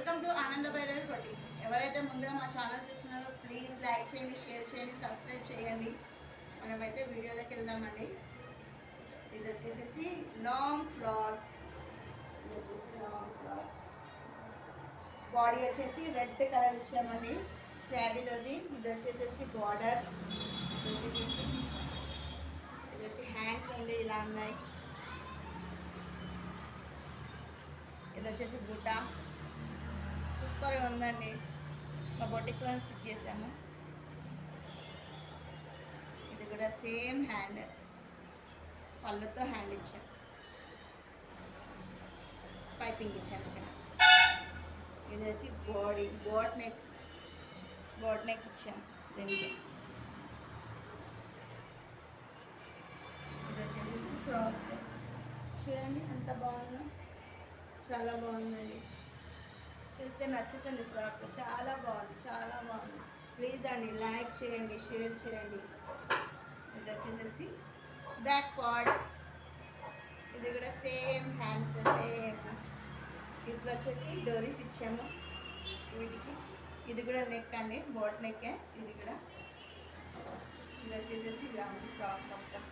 Welcome to ఆనంద భైరవి కోటి. ఎవరైతే ముందుగా మా ఛానల్ చూస్తున్నారో ప్లీజ్ లైక్ చేయండి, షేర్ చేయండి, సబ్స్క్రైబ్ చేయండి. మనమైతే వీడియోలోకి వెళ్దామండి. ఇది వచ్చేసి లాంగ్ ఫ్రాక్. ఇది వచ్చేసి లాంగ్ ఫ్రాక్. బాడీ వచ్చేసి రెడ్ కలర్ ఇచ్చామండి శారీలోది. ఇది వచ్చేసి బార్డర్. ఇది వచ్చి హ్యాండ్స్ అండి ఇలా ఉన్నాయి. ఇది వచ్చేసి బూటా. సూపర్గా ఉందండి. మా బొటిక్లో స్టిచ్ చేసాము. ఇది కూడా సేమ్ హ్యాండ్, పళ్ళుతో హ్యాండ్ ఇచ్చాము, పైపింగ్ ఇచ్చాను ఇక్కడ. ఇది వచ్చి బాడీ బోట్ నెక్ ఇచ్చాము దీనికి. ఇది వచ్చేసి ఫ్రాక్. చూడండి ఎంత బాగుందో, చాలా బాగుందండి. చూస్తే నచ్చుతుంది ఫ్రాక్. చాలా బాగుంది, చాలా బాగుంది. ప్లీజ్ అండి లైక్ చేయండి, షేర్ చేయండి. ఇది వచ్చేసి బ్యాక్ పార్ట్. ఇది కూడా సేమ్ హ్యాండ్స్, సేమ్. ఇట్లా వచ్చేసి డోరీస్ ఇచ్చాము వీటికి. ఇది కూడా నెక్ అండి, బోట్ నెక్కే ఇది కూడా. ఇది వచ్చేసి ఇలా ఉంది ఫ్రాక్ మొత్తం.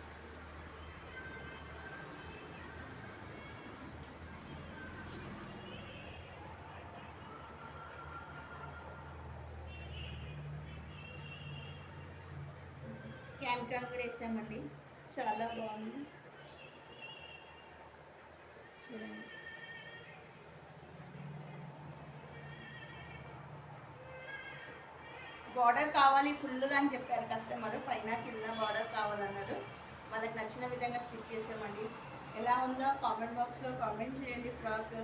క్యాన్ కూడా వేసామండి, చాలా బాగుంది. చూడండి. బార్డర్ కావాలి ఫుల్గా అని చెప్పారు కస్టమర్. పైన కింద బార్డర్ కావాలన్నారు. వాళ్ళకి నచ్చిన విధంగా స్టిచ్ చేసామండి. ఎలా ఉందో కామెంట్ బాక్స్లో కామెంట్ చేయండి ఫ్రాక్.